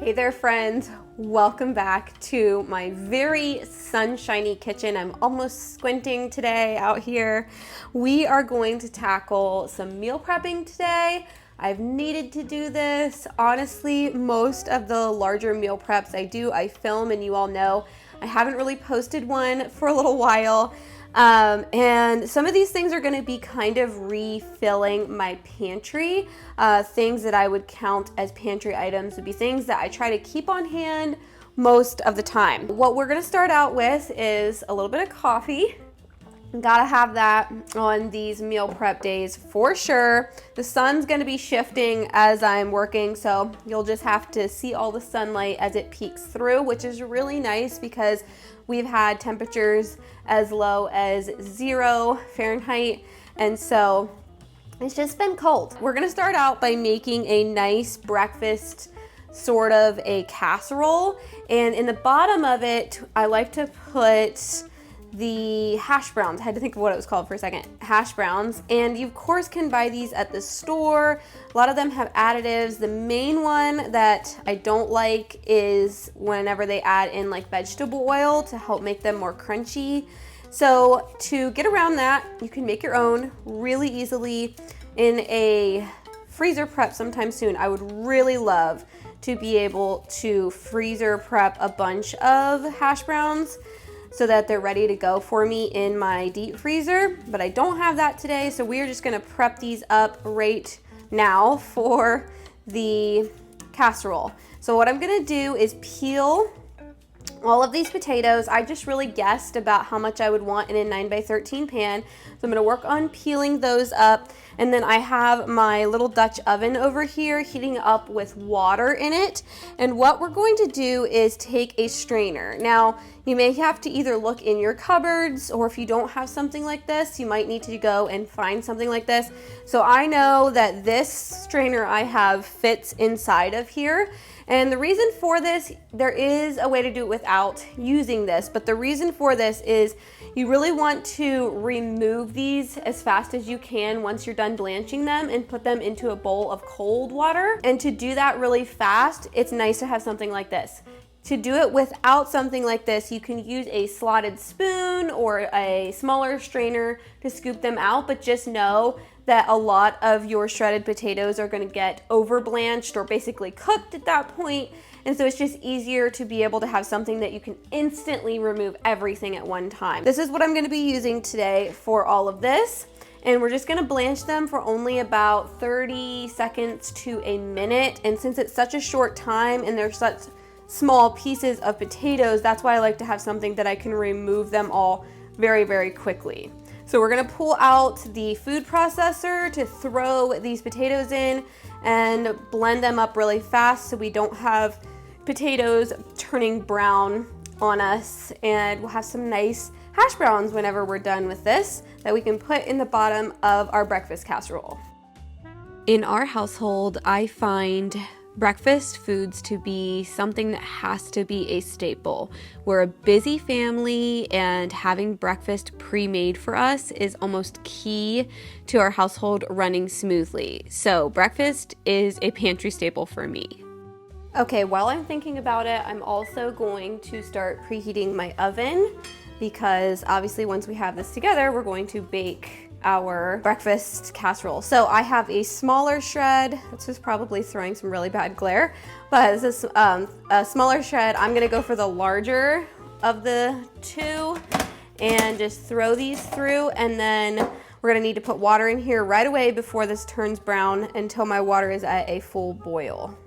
Hey there friends, welcome back to my very sunshiny kitchen. I'm almost squinting today out here. We are going to tackle some meal prepping today. I've needed to do this. Honestly, most of the larger meal preps I film, and you all know I haven't really posted one for a little while. And some of these things are gonna be kind of refilling my pantry. Things that I would count as pantry items would be things that I try to keep on hand most of the time. What we're gonna start out with is a little bit of coffee. Gotta have that on these meal prep days for sure. The sun's gonna be shifting as I'm working, so you'll just have to see all the sunlight as it peeks through, which is really nice because we've had temperatures as low as 0 Fahrenheit, and so it's just been cold. We're gonna start out by making a nice breakfast, sort of a casserole, and in the bottom of it, I like to put the hash browns. I had to think of what it was called for a second. Hash browns. And you of course can buy these at the store. A lot of them have additives. The main one that I don't like is whenever they add in like vegetable oil to help make them more crunchy. So to get around that, you can make your own really easily in a freezer prep sometime soon. I would really love to be able to freezer prep a bunch of hash browns so that they're ready to go for me in my deep freezer, but I don't have that today, so we're just gonna prep these up right now for the casserole. So what I'm gonna do is peel all of these potatoes. I just really guessed about how much I would want in a 9x13 pan. So I'm gonna work on peeling those up. And then I have my little Dutch oven over here heating up with water in it. And what we're going to do is take a strainer. Now, you may have to either look in your cupboards, or if you don't have something like this, you might need to go and find something like this. So I know that this strainer I have fits inside of here. And the reason for this, there is a way to do it without using this, but the reason for this is you really want to remove these as fast as you can once you're done blanching them and put them into a bowl of cold water. And to do that really fast, it's nice to have something like this. To do it without something like this, you can use a slotted spoon or a smaller strainer to scoop them out, but just know that a lot of your shredded potatoes are gonna get over blanched or basically cooked at that point. And so it's just easier to be able to have something that you can instantly remove everything at one time. This is what I'm gonna be using today for all of this. And we're just gonna blanch them for only about 30 seconds to a minute. And since it's such a short time and they're such small pieces of potatoes, that's why I like to have something that I can remove them all very, very quickly. So we're gonna pull out the food processor to throw these potatoes in and blend them up really fast so we don't have potatoes turning brown on us, and we'll have some nice hash browns whenever we're done with this that we can put in the bottom of our breakfast casserole. In our household, I find breakfast foods to be something that has to be a staple. We're a busy family, and having breakfast pre-made for us is almost key to our household running smoothly. So breakfast is a pantry staple for me. Okay, while I'm thinking about it, I'm also going to start preheating my oven because obviously once we have this together, we're going to bake our breakfast casserole. So I have a smaller shred. This is probably throwing some really bad glare, but this is a smaller shred. I'm gonna go for the larger of the two and just throw these through, and then we're gonna need to put water in here right away before this turns brown until my water is at a full boil.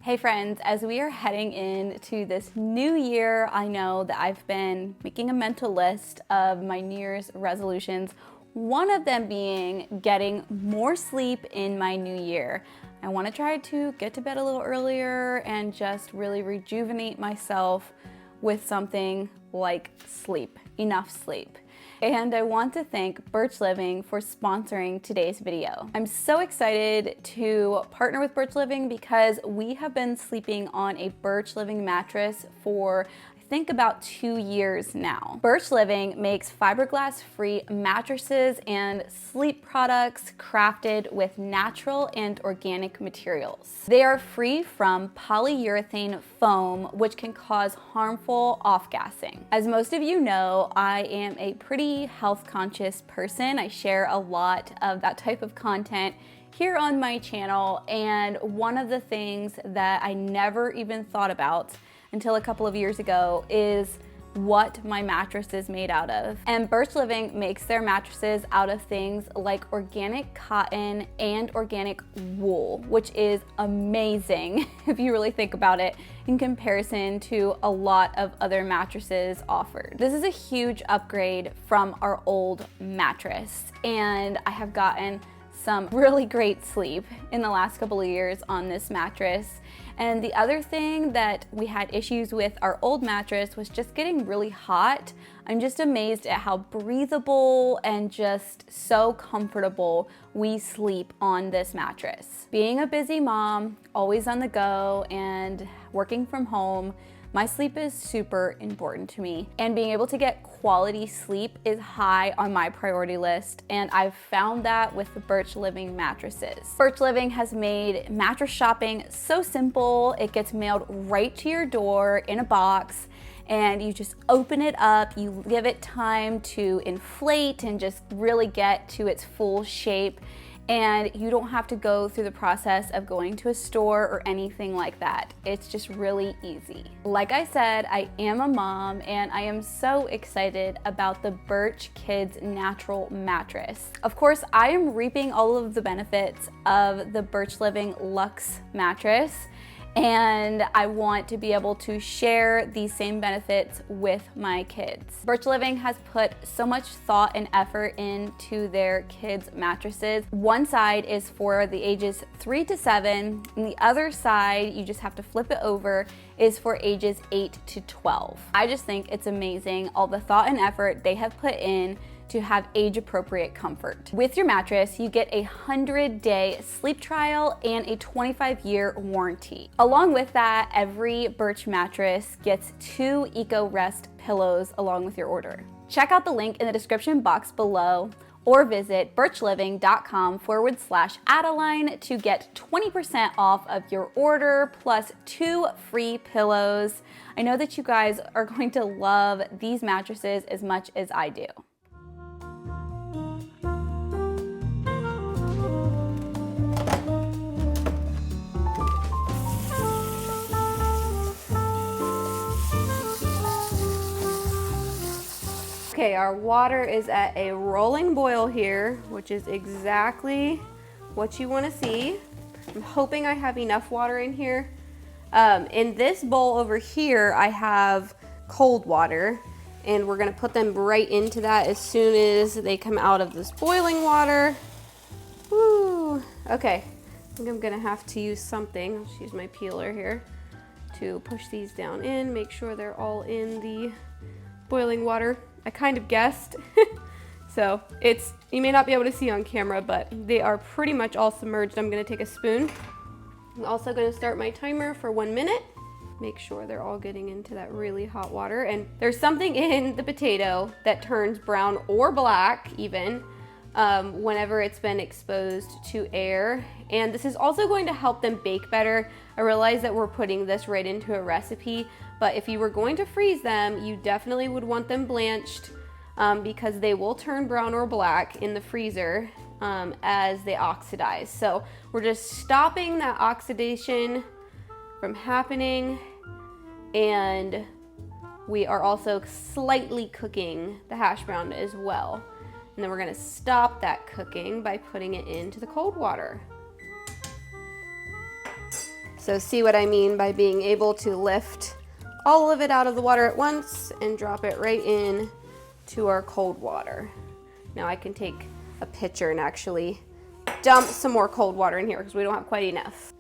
Hey friends, as we are heading into this new year, I know that I've been making a mental list of my New Year's resolutions, one of them being getting more sleep in my new year. I want to try to get to bed a little earlier and just really rejuvenate myself with something like sleep, enough sleep. And I want to thank Birch Living for sponsoring today's video. I'm so excited to partner with Birch Living because we have been sleeping on a Birch Living mattress for, I think about 2 years now. Birch Living makes fiberglass-free mattresses and sleep products crafted with natural and organic materials. They are free from polyurethane foam, which can cause harmful off-gassing. As most of you know, I am a pretty health-conscious person. I share a lot of that type of content here on my channel, and one of the things that I never even thought about until a couple of years ago is what my mattress is made out of. And Birch Living makes their mattresses out of things like organic cotton and organic wool, which is amazing if you really think about it in comparison to a lot of other mattresses offered. This is a huge upgrade from our old mattress, and I have gotten some really great sleep in the last couple of years on this mattress. And the other thing that we had issues with our old mattress was just getting really hot. I'm just amazed at how breathable and just so comfortable we sleep on this mattress. Being a busy mom, always on the go and working from home, my sleep is super important to me, and being able to get quality sleep is high on my priority list, and I've found that with the Birch Living mattresses. Birch Living has made mattress shopping so simple. It gets mailed right to your door in a box, and you just open it up, you give it time to inflate and just really get to its full shape, and you don't have to go through the process of going to a store or anything like that. It's just really easy. Like I said, I am a mom, and I am so excited about the Birch Kids Natural Mattress. Of course, I am reaping all of the benefits of the Birch Living Luxe mattress, and I want to be able to share these same benefits with my kids. Birch Living has put so much thought and effort into their kids' mattresses. One side is for the ages 3 to 7, and the other side, you just have to flip it over, is for ages 8 to 12. I just think it's amazing all the thought and effort they have put in to have age-appropriate comfort. With your mattress, you get a 100-day sleep trial and a 25-year warranty. Along with that, every Birch mattress gets 2 Eco Rest pillows along with your order. Check out the link in the description box below, or visit birchliving.com/Adaline to get 20% off of your order plus 2 free pillows. I know that you guys are going to love these mattresses as much as I do. Okay, our water is at a rolling boil here, which is exactly what you want to see. I'm hoping I have enough water in here. In this bowl over here, I have cold water, and we're gonna put them right into that as soon as they come out of this boiling water. Woo! Okay, I think I'm gonna have to use something. I'll just use my peeler here to push these down in, make sure they're all in the boiling water. I kind of guessed. So you may not be able to see on camera, but they are pretty much all submerged. I'm gonna take a spoon. I'm also gonna start my timer for 1 minute. Make sure they're all getting into that really hot water. And there's something in the potato that turns brown or black even whenever it's been exposed to air. And this is also going to help them bake better. I realize that we're putting this right into a recipe, but if you were going to freeze them, you definitely would want them blanched because they will turn brown or black in the freezer as they oxidize. So we're just stopping that oxidation from happening, and we are also slightly cooking the hash brown as well. And then we're gonna stop that cooking by putting it into the cold water. So see what I mean by being able to lift all of it out of the water at once and drop it right in to our cold water. Now I can take a pitcher and actually dump some more cold water in here because we don't have quite enough.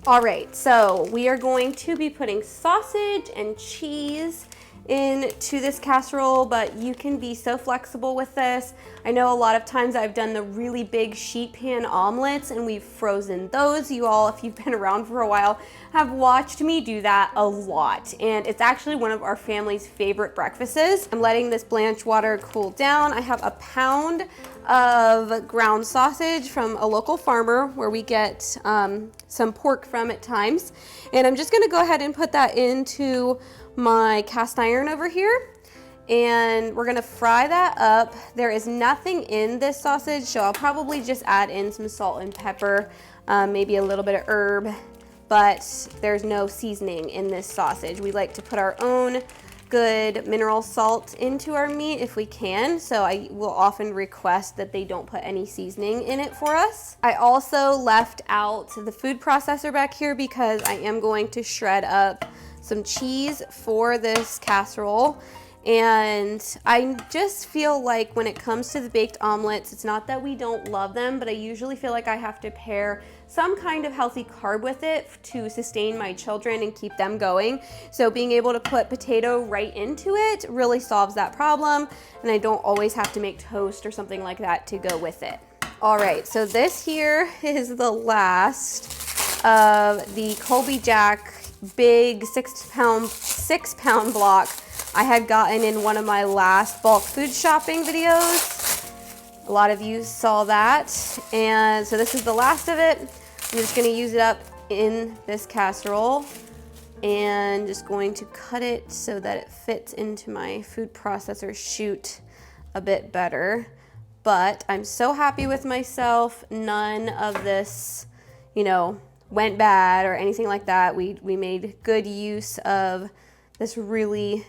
All right, so we are going to be putting sausage and cheese into this casserole, but you can be so flexible with this. I know a lot of times I've done the really big sheet pan omelets and we've frozen those. You all, if you've been around for a while, have watched me do that a lot. And it's actually one of our family's favorite breakfasts. I'm letting this blanch water cool down. I have a pound of ground sausage from a local farmer where we get some pork from at times. And I'm just gonna go ahead and put that into my cast iron over here. And we're gonna fry that up. There is nothing in this sausage, so I'll probably just add in some salt and pepper, maybe a little bit of herb, but there's no seasoning in this sausage. We like to put our own good mineral salt into our meat if we can, so I will often request that they don't put any seasoning in it for us. I also left out the food processor back here because I am going to shred up some cheese for this casserole. And I just feel like when it comes to the baked omelets, it's not that we don't love them, but I usually feel like I have to pair some kind of healthy carb with it to sustain my children and keep them going. So being able to put potato right into it really solves that problem, and I don't always have to make toast or something like that to go with it. All right, so this here is the last of the Colby Jack big 6 pound block I had gotten in one of my last bulk food shopping videos. A lot of you saw that. And so this is the last of it. I'm just gonna use it up in this casserole and just going to cut it so that it fits into my food processor chute a bit better. But I'm so happy with myself. None of this, went bad or anything like that. We made good use of this really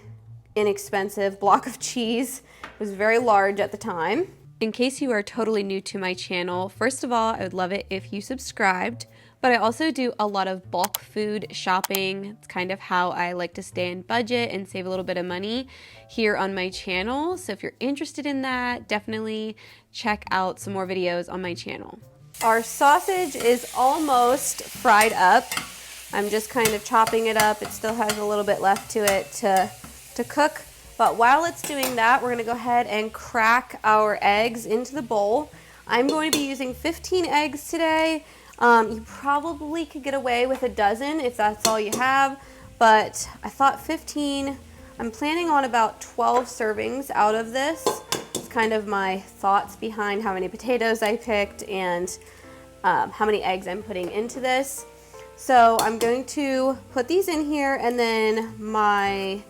inexpensive block of cheese. It was very large at the time. In case you are totally new to my channel, first of all, I would love it if you subscribed, but I also do a lot of bulk food shopping. It's kind of how I like to stay in budget and save a little bit of money here on my channel. So if you're interested in that, definitely check out some more videos on my channel. Our sausage is almost fried up. I'm just kind of chopping it up. It still has a little bit left to it to cook. But while it's doing that, we're gonna go ahead and crack our eggs into the bowl. I'm going to be using 15 eggs today. You probably could get away with a dozen if that's all you have, but I thought 15. I'm planning on about 12 servings out of this. It's kind of my thoughts behind how many potatoes I picked and how many eggs I'm putting into this. So I'm going to put these in here, and then my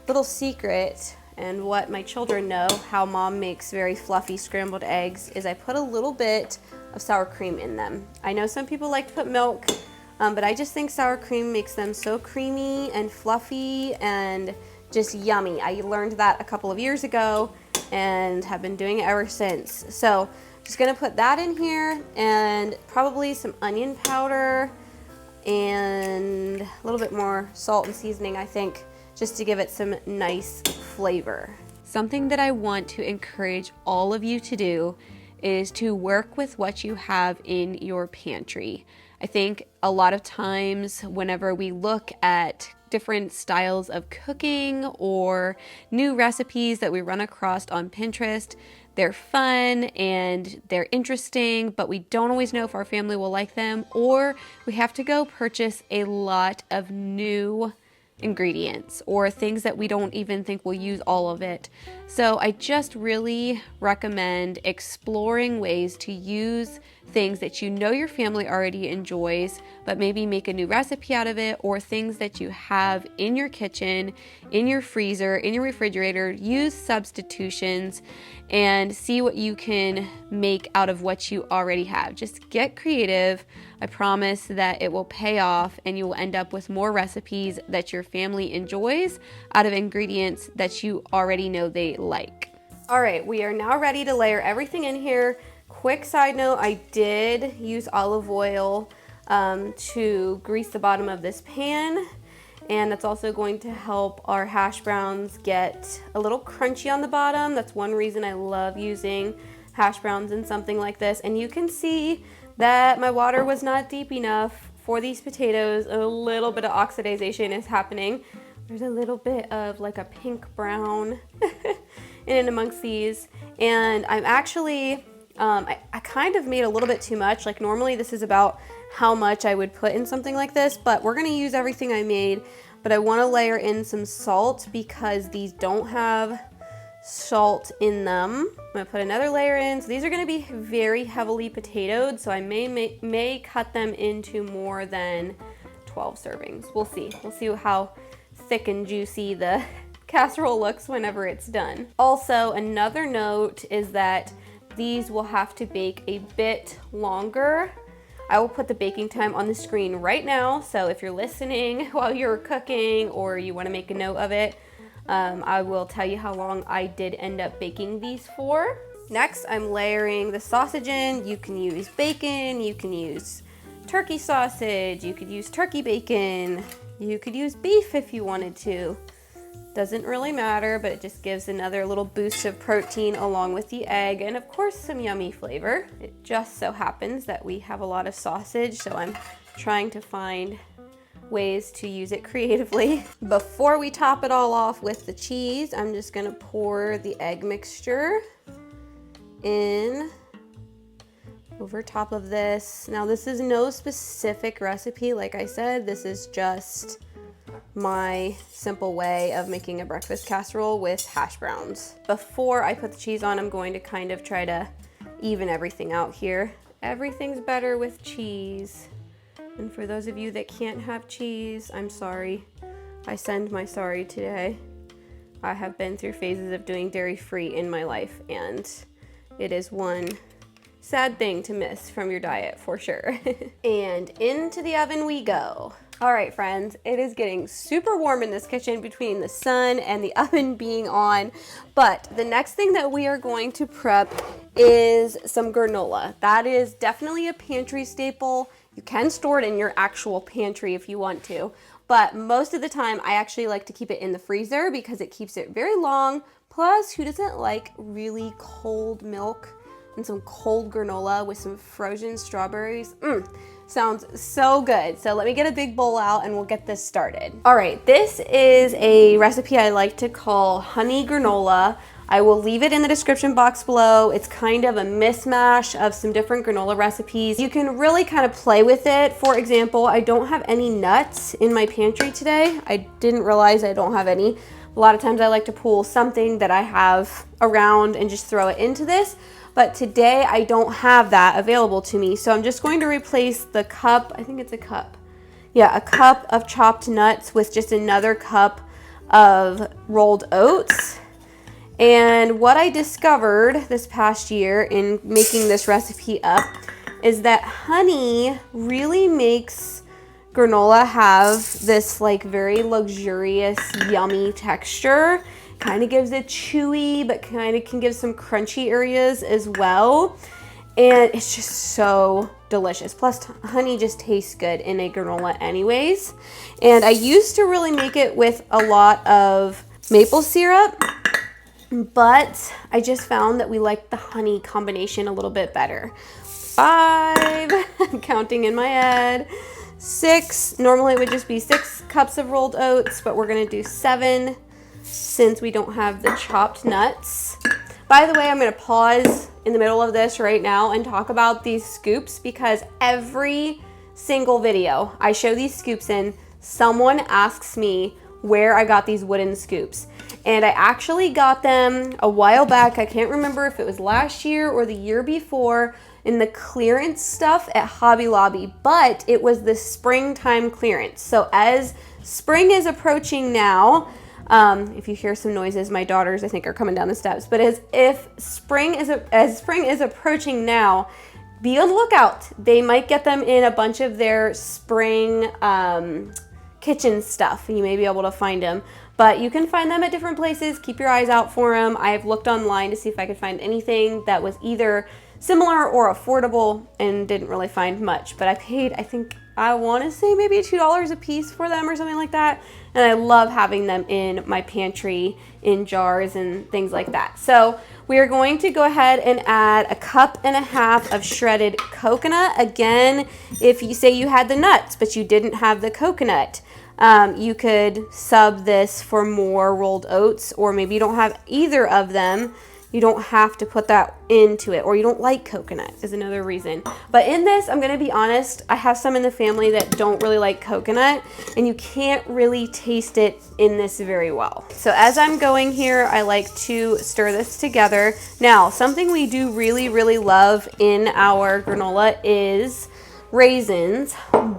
little secret and what my children know how mom makes very fluffy scrambled eggs is I put a little bit of sour cream in them. I know some people like to put milk, but I just think sour cream makes them so creamy and fluffy and just yummy. I learned that a couple of years ago and have been doing it ever since. So just gonna put that in here and probably some onion powder and a little bit more salt and seasoning, I think, just to give it some nice flavor. Something that I want to encourage all of you to do is to work with what you have in your pantry. I think a lot of times whenever we look at different styles of cooking or new recipes that we run across on Pinterest, they're fun and they're interesting, but we don't always know if our family will like them, or we have to go purchase a lot of new ingredients or things that we don't even think we'll use all of it. So I just really recommend exploring ways to use things that you know your family already enjoys, but maybe make a new recipe out of it, or things that you have in your kitchen, in your freezer, in your refrigerator. Use substitutions and see what you can make out of what you already have. Just get creative. I promise that it will pay off and you will end up with more recipes that your family enjoys out of ingredients that you already know they like. All right, we are now ready to layer everything in here. Quick side note, I did use olive oil to grease the bottom of this pan, and that's also going to help our hash browns get a little crunchy on the bottom. That's one reason I love using hash browns in something like this. And you can see that my water was not deep enough for these potatoes. A little bit of oxidization is happening, There's a little bit of like a pink brown in and amongst these. And I'm actually, I kind of made a little bit too much. Like normally this is about how much I would put in something like this, but we're gonna use everything I made. But I wanna layer in some salt because these don't have salt in them. I'm gonna put another layer in. So these are gonna be very heavily potatoed, so I may cut them into more than 12 servings. We'll see. We'll see how thick and juicy the casserole looks whenever it's done. Also, another note is that these will have to bake a bit longer. I will put the baking time on the screen right now, so if you're listening while you're cooking or you want to make a note of it, I will tell you how long I did end up baking these for. Next, I'm layering the sausage in. You can use bacon, you can use turkey sausage, you could use turkey bacon, you could use beef if you wanted to. Doesn't really matter, but it just gives another little boost of protein along with the egg and of course some yummy flavor. It just so happens that we have a lot of sausage, so I'm trying to find ways to use it creatively. Before we top it all off with the cheese, I'm just gonna pour the egg mixture in over top of this. Now this is no specific recipe, like I said, this is just my simple way of making a breakfast casserole with hash browns. Before I put the cheese on, I'm going to kind of try to even everything out here. Everything's better with cheese. And for those of you that can't have cheese, I'm sorry. I send my sorry today. I have been through phases of doing dairy-free in my life, and it is one sad thing to miss from your diet for sure. And into the oven we go. All right, friends, it is getting super warm in this kitchen between the sun and the oven being on. But the next thing that we are going to prep is some granola. That is definitely a pantry staple. You can store it in your actual pantry if you want to. But most of the time, I actually like to keep it in the freezer because it keeps it very long. Plus, who doesn't like really cold milk and some cold granola with some frozen strawberries? Sounds so good. So let me get a big bowl out and we'll get this started. All right, this is a recipe I like to call honey granola. I will leave it in the description box below. It's kind of a mismatch of some different granola recipes. You can really kind of play with it. For example, I don't have any nuts in my pantry today. I didn't realize I don't have any. A lot of times I like to pull something that I have around and just throw it into this. But today I don't have that available to me. So I'm just going to replace the cup, I think it's a cup. Yeah, a cup of chopped nuts with just another cup of rolled oats. And what I discovered this past year in making this recipe up is that honey really makes granola have this like very luxurious, yummy texture. Kind of gives it chewy, but kind of can give some crunchy areas as well. And it's just so delicious. Plus, honey just tastes good in a granola anyways. And I used to really make it with a lot of maple syrup, but I just found that we like the honey combination a little bit better. 5, I'm counting in my head. 6, normally it would just be 6 cups of rolled oats, but we're gonna do 7. Since we don't have the chopped nuts. By the way, I'm gonna pause in the middle of this right now and talk about these scoops because every single video I show these scoops in, someone asks me where I got these wooden scoops. And I actually got them a while back. I can't remember if it was last year or the year before in the clearance stuff at Hobby Lobby, but it was the springtime clearance. So as spring is approaching now, if you hear some noises, my daughters I think are coming down the steps. But as spring is approaching now, be on the lookout. They might get them in a bunch of their spring kitchen stuff. You may be able to find them, but you can find them at different places. Keep your eyes out for them. I've looked online to see if I could find anything that was either similar or affordable and didn't really find much. But I paid, I want to say maybe $2 a piece for them or something like that. And I love having them in my pantry in jars and things like that. So we are going to go ahead and add 1.5 cups of shredded coconut. Again, if you say you had the nuts, but you didn't have the coconut, You could sub this for more rolled oats, or maybe you don't have either of them. You don't have to put that into it, or you don't like coconut is another reason. But in this, I'm gonna be honest, I have some in the family that don't really like coconut, and you can't really taste it in this very well. So as I'm going here, I like to stir this together. Now, something we do really, really love in our granola is raisins,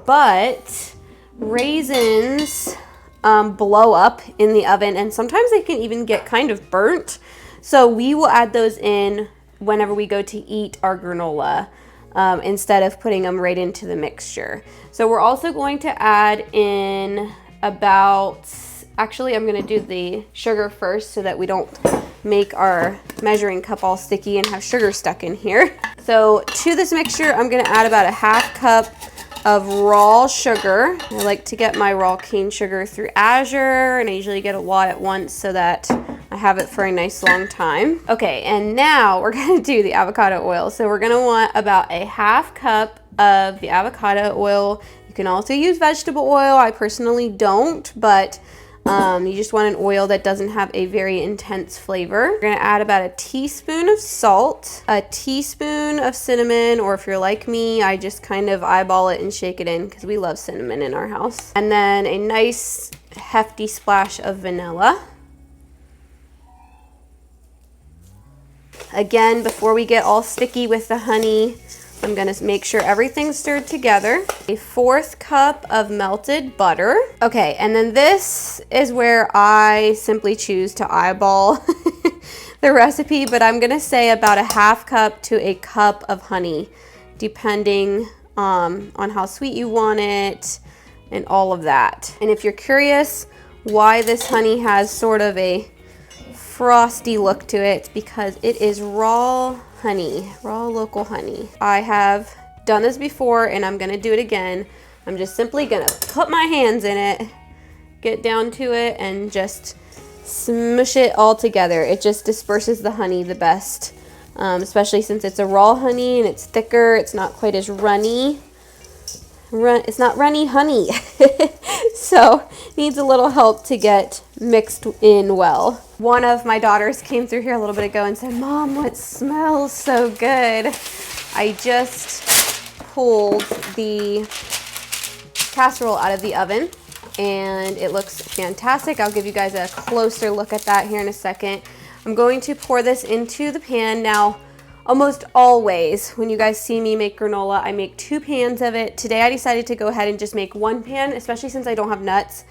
but raisins blow up in the oven, and sometimes they can even get kind of burnt. So we will add those in whenever we go to eat our granola instead of putting them right into the mixture. So we're also going to add in about, actually I'm gonna do the sugar first so that we don't make our measuring cup all sticky and have sugar stuck in here. So to this mixture, I'm gonna add about a half cup of raw sugar. I like to get my raw cane sugar through Azure, and I usually get a lot at once so that I have it for a nice long time. Okay, and now we're gonna do the avocado oil. So we're gonna want about a half cup of the avocado oil. You can also use vegetable oil. I personally don't, but you just want an oil that doesn't have a very intense flavor. We're gonna add about a teaspoon of salt, a teaspoon of cinnamon, or if you're like me, I just kind of eyeball it and shake it in because we love cinnamon in our house. And then a nice hefty splash of vanilla. Again, before we get all sticky with the honey, I'm gonna make sure everything's stirred together. A 1/4 cup of melted butter. Okay, and then this is where I simply choose to eyeball the recipe, but I'm gonna say about a half cup to a cup of honey, depending on how sweet you want it and all of that. And if you're curious why this honey has sort of a frosty look to it, because it is raw honey, raw local honey. I have done this before and I'm gonna do it again. I'm just simply gonna put my hands in it, get down to it, and just smush it all together. It just disperses the honey the best, especially since it's a raw honey and it's thicker. It's not quite as runny. It's not runny honey. So needs a little help to get mixed in well. One of my daughters came through here a little bit ago and said, "Mom, it smells so good." I just pulled the casserole out of the oven and it looks fantastic. I'll give you guys a closer look at that here in a second. I'm going to pour this into the pan. Now, almost always when you guys see me make granola, I make 2 pans of it. Today I decided to go ahead and just make 1 pan, especially since I don't have nuts.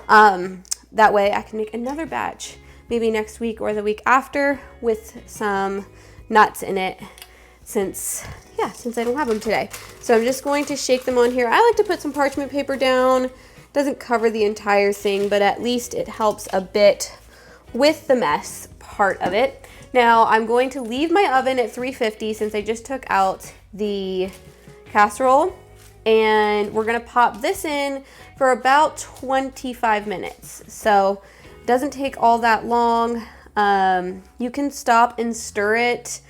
That way I can make another batch, maybe next week or the week after, with some nuts in it, since I don't have them today. So I'm just going to shake them on here. I like to put some parchment paper down. Doesn't cover the entire thing, but at least it helps a bit with the mess part of it. Now I'm going to leave my oven at 350 since I just took out the casserole, and we're gonna pop this in for about 25 minutes. So it doesn't take all that long. You can stop and stir it.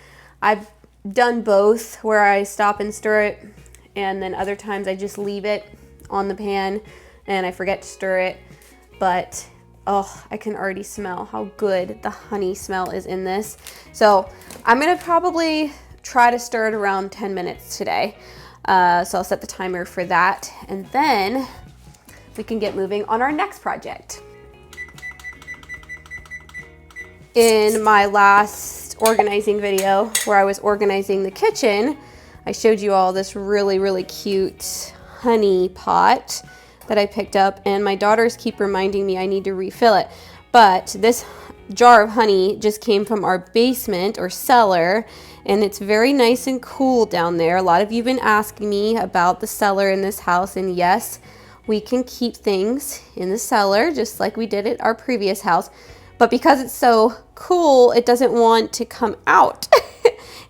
I've done both, where I stop and stir it, and then other times I just leave it on the pan and I forget to stir it. But oh, I can already smell how good the honey smell is in this. So I'm gonna probably try to stir it around 10 minutes today. So I'll set the timer for that, and then we can get moving on our next project. In my last organizing video where I was organizing the kitchen, I showed you all this really, really cute honey pot that I picked up, and my daughters keep reminding me I need to refill it. But this jar of honey just came from our basement or cellar, and it's very nice and cool down there. A lot of you have been asking me about the cellar in this house, and yes, we can keep things in the cellar just like we did at our previous house. But because it's so cool, it doesn't want to come out.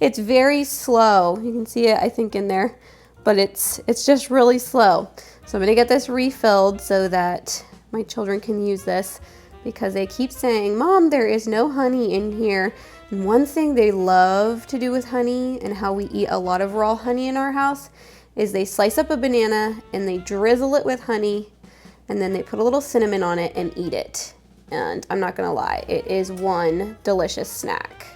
It's very slow. You can see it, I think, in there, but it's just really slow. So I'm gonna get this refilled so that my children can use this, because they keep saying, "Mom, there is no honey in here." And one thing they love to do with honey, and how we eat a lot of raw honey in our house, is they slice up a banana and they drizzle it with honey, and then they put a little cinnamon on it and eat it. And I'm not gonna lie, it is one delicious snack.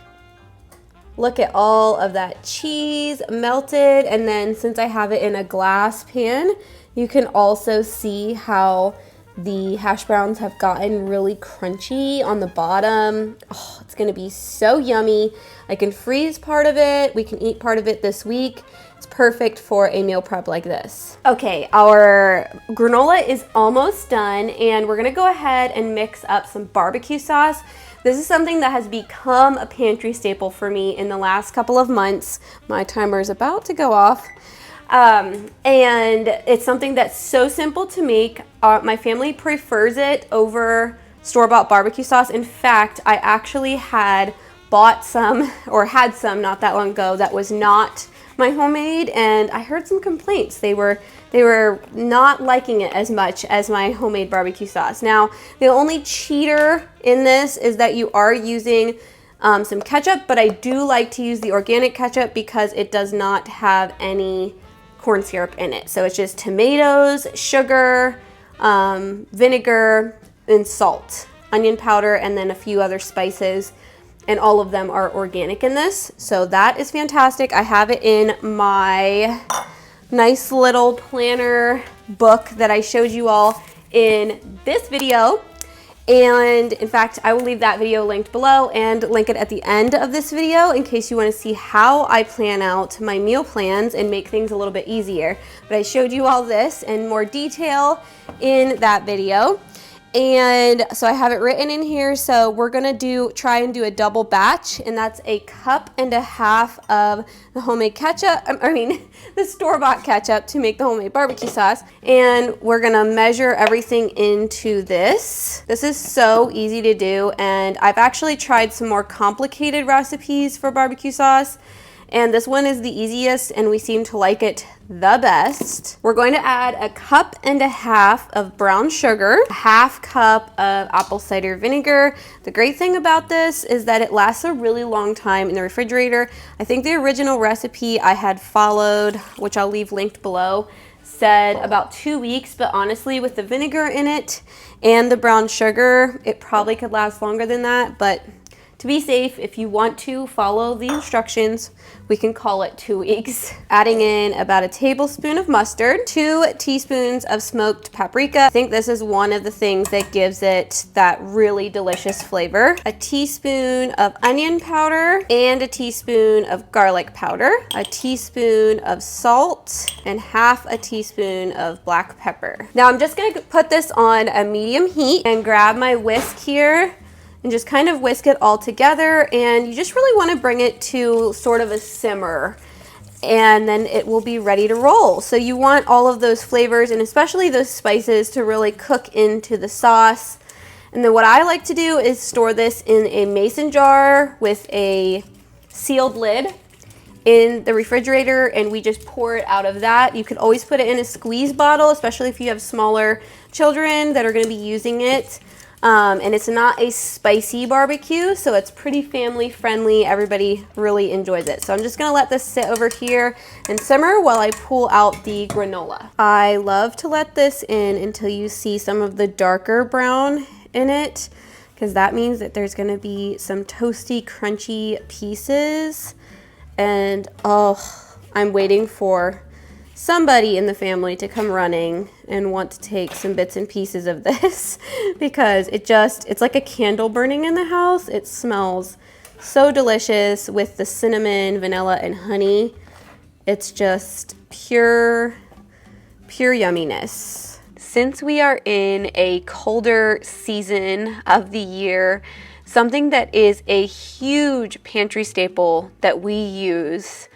Look at all of that cheese melted, and then since I have it in a glass pan, you can also see how the hash browns have gotten really crunchy on the bottom. Oh, it's gonna be so yummy. I can freeze part of it. We can eat part of it this week. It's perfect for a meal prep like this. Okay, our granola is almost done, and we're gonna go ahead and mix up some barbecue sauce. This is something that has become a pantry staple for me in the last couple of months. My timer is about to go off. And it's something that's so simple to make. My family prefers it over store-bought barbecue sauce. In fact, I actually had bought some, or had some not that long ago, that was not my homemade, and I heard some complaints. They were not liking it as much as my homemade barbecue sauce. Now, the only cheater in this is that you are using some ketchup, but I do like to use the organic ketchup because it does not have any corn syrup in it. So it's just tomatoes, sugar, vinegar, and salt, onion powder, and then a few other spices. And all of them are organic in this. So that is fantastic. I have it in my nice little planner book that I showed you all in this video. And in fact, I will leave that video linked below and link it at the end of this video in case you want to see how I plan out my meal plans and make things a little bit easier. But I showed you all this in more detail in that video. And so I have it written in here. So we're gonna try and do a double batch, and that's 1.5 cups of the homemade ketchup, the store-bought ketchup to make the homemade barbecue sauce. And we're gonna measure everything into this. This is so easy to do, and I've actually tried some more complicated recipes for barbecue sauce, and this one is the easiest, and we seem to like it the best. We're going to add 1.5 cups of brown sugar, 1/2 cup of apple cider vinegar. The great thing about this is that it lasts a really long time in the refrigerator. I think the original recipe I had followed, which I'll leave linked below, said about 2 weeks, but honestly, with the vinegar in it and the brown sugar, it probably could last longer than that. But to be safe, if you want to follow the instructions, we can call it 2 weeks. Adding in about 1 tablespoon of mustard, 2 teaspoons of smoked paprika. I think this is one of the things that gives it that really delicious flavor. 1 teaspoon of onion powder and 1 teaspoon of garlic powder, 1 teaspoon of salt, and 1/2 teaspoon of black pepper. Now I'm just gonna put this on a medium heat and grab my whisk here and just kind of whisk it all together, and you just really want to bring it to sort of a simmer, and then it will be ready to roll. So you want all of those flavors and especially those spices to really cook into the sauce. And then what I like to do is store this in a mason jar with a sealed lid in the refrigerator, and we just pour it out of that. You could always put it in a squeeze bottle, especially if you have smaller children that are going to be using it. And it's not a spicy barbecue, so it's pretty family friendly. Everybody really enjoys it. So I'm just gonna let this sit over here and simmer while I pull out the granola. I love to let this in until you see some of the darker brown in it, because that means that there's gonna be some toasty, crunchy pieces. And oh, I'm waiting for somebody in the family to come running and want to take some bits and pieces of this because it's like a candle burning in the house. It smells so delicious with the cinnamon, vanilla, and honey. It's just pure yumminess. Since we are in a colder season of the year, something that is a huge pantry staple that we use,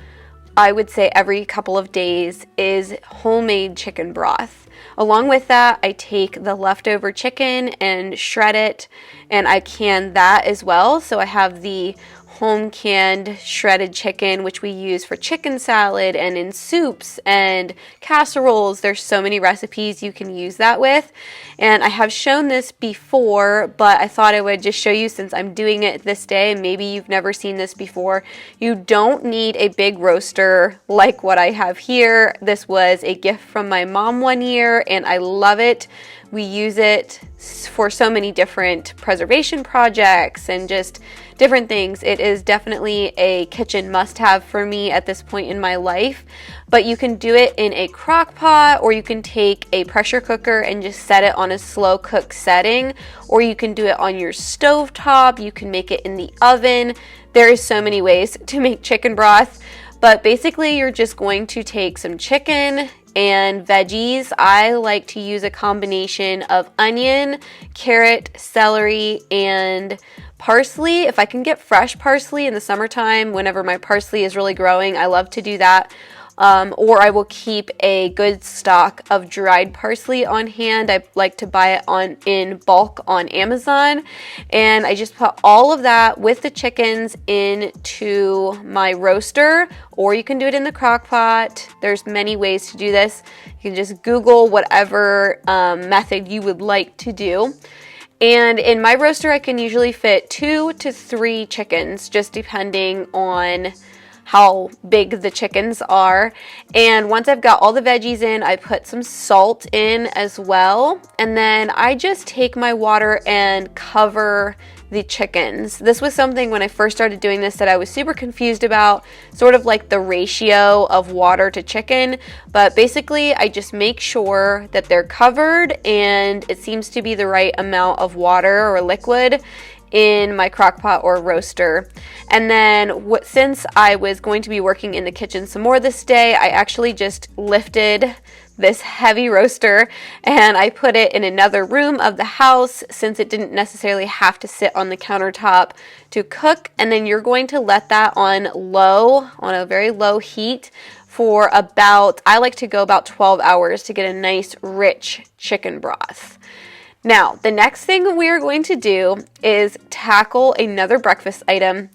I would say every couple of days, is homemade chicken broth. Along with that, I take the leftover chicken and shred it, and I can that as well. So I have the home canned shredded chicken, which we use for chicken salad and in soups and casseroles. There's so many recipes you can use that with. And I have shown this before, but I thought I would just show you since I'm doing it this day, and maybe you've never seen this before. You don't need a big roaster like what I have here. This was a gift from my mom one year, and I love it. We use it for so many different preservation projects and just different things. It is definitely a kitchen must-have for me at this point in my life, but you can do it in a crock pot, or you can take a pressure cooker and just set it on a slow cook setting, or you can do it on your stove top. You can make it in the oven. There is so many ways to make chicken broth, but basically you're just going to take some chicken and veggies. I like to use a combination of onion, carrot, celery, and parsley. If I can get fresh parsley in the summertime, whenever my parsley is really growing, I love to do that. Or I will keep a good stock of dried parsley on hand. I like to buy it in bulk on Amazon. And I just put all of that with the chickens into my roaster, or you can do it in the crock pot. There's many ways to do this. You can just Google whatever method you would like to do. And in my roaster, I can usually fit 2 to 3 chickens, just depending on how big the chickens are. And once I've got all the veggies in, I put some salt in as well. And then I just take my water and cover the chickens. This was something when I first started doing this that I was super confused about, sort of like the ratio of water to chicken. But basically, I just make sure that they're covered and it seems to be the right amount of water or liquid in my crock pot or roaster. And then since I was going to be working in the kitchen some more this day, I actually just lifted this heavy roaster and I put it in another room of the house, since it didn't necessarily have to sit on the countertop to cook. And then you're going to let that on a very low heat for I like to go about 12 hours to get a nice rich chicken broth. Now, the next thing we are going to do is tackle another breakfast item.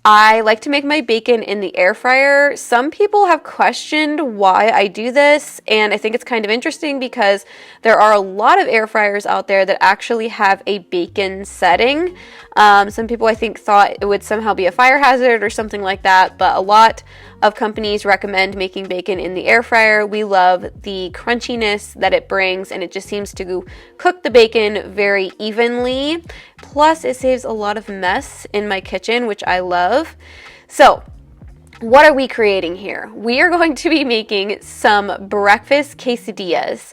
I like to make my bacon in the air fryer. Some people have questioned why I do this, and I think it's kind of interesting because there are a lot of air fryers out there that actually have a bacon setting. Some people, I think, thought it would somehow be a fire hazard or something like that, but a lot of companies recommend making bacon in the air fryer. We love the crunchiness that it brings, and it just seems to cook the bacon very evenly. Plus, it saves a lot of mess in my kitchen, which I love. So, what are we creating here? We are going to be making some breakfast quesadillas.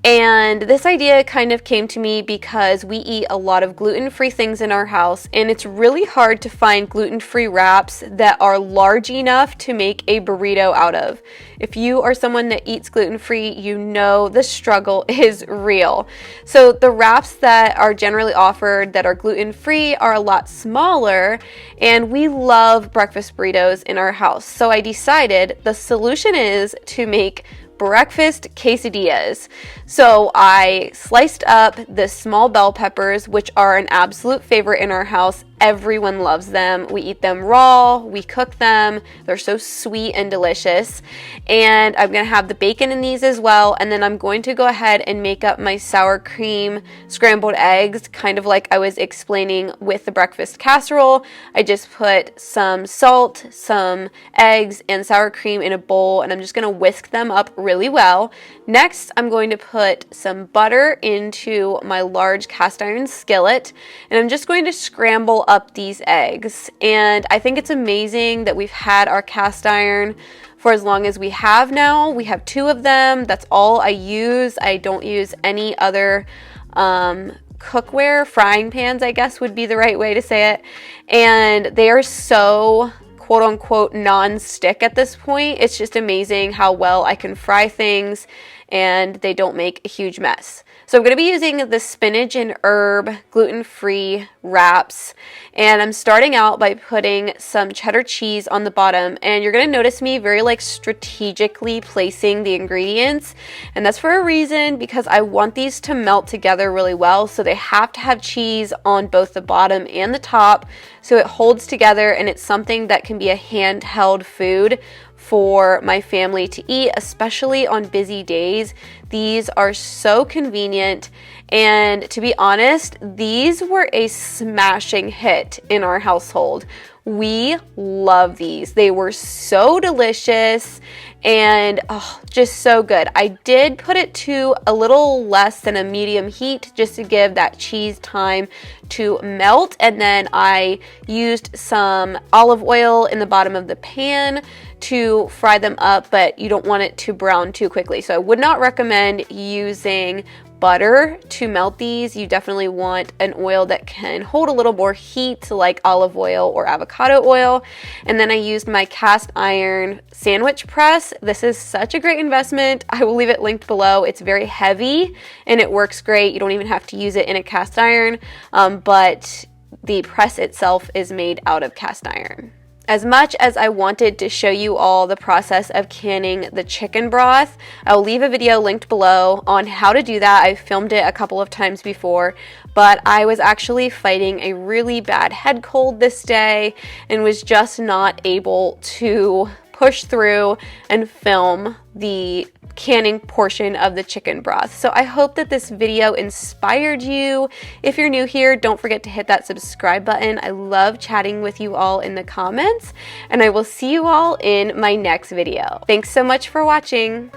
And this idea kind of came to me because we eat a lot of gluten-free things in our house, and it's really hard to find gluten-free wraps that are large enough to make a burrito out of. If you are someone that eats gluten-free, you know the struggle is real. So the wraps that are generally offered that are gluten-free are a lot smaller, and we love breakfast burritos in our house. So I decided the solution is to make breakfast quesadillas. So I sliced up the small bell peppers, which are an absolute favorite in our house. Everyone loves them. We eat them raw, we cook them. They're so sweet and delicious. And I'm gonna have the bacon in these as well. And then I'm going to go ahead and make up my sour cream scrambled eggs, kind of like I was explaining with the breakfast casserole. I just put some salt, some eggs, and sour cream in a bowl, and I'm just gonna whisk them up really well. Next, I'm going to put some butter into my large cast iron skillet, and I'm just going to scramble up these eggs. And I think it's amazing that we've had our cast iron for as long as we have now. We have 2 of them. That's all I use. I don't use any other cookware. Frying pans, I guess, would be the right way to say it. And they are so quote unquote non-stick at this point. It's just amazing how well I can fry things and they don't make a huge mess. So I'm going to be using the spinach and herb gluten-free wraps, and I'm starting out by putting some cheddar cheese on the bottom, and you're going to notice me very strategically placing the ingredients, and that's for a reason, because I want these to melt together really well. So they have to have cheese on both the bottom and the top so it holds together, and it's something that can be a handheld food for my family to eat, especially on busy days. These are so convenient, and to be honest, these were a smashing hit in our household. We love these. They were so delicious, and oh, just so good. I did put it to a little less than a medium heat just to give that cheese time to melt, and then I used some olive oil in the bottom of the pan to fry them up, but you don't want it to brown too quickly. So I would not recommend using butter to melt these. You definitely want an oil that can hold a little more heat, like olive oil or avocado oil. And then I used my cast iron sandwich press. This is such a great investment. I will leave it linked below. It's very heavy and it works great. You don't even have to use it in a cast iron, but the press itself is made out of cast iron. As much as I wanted to show you all the process of canning the chicken broth, I'll leave a video linked below on how to do that. I've filmed it a couple of times before, but I was actually fighting a really bad head cold this day and was just not able to push through and film the canning portion of the chicken broth. So I hope that this video inspired you. If you're new here, don't forget to hit that subscribe button. I love chatting with you all in the comments, and I will see you all in my next video. Thanks so much for watching.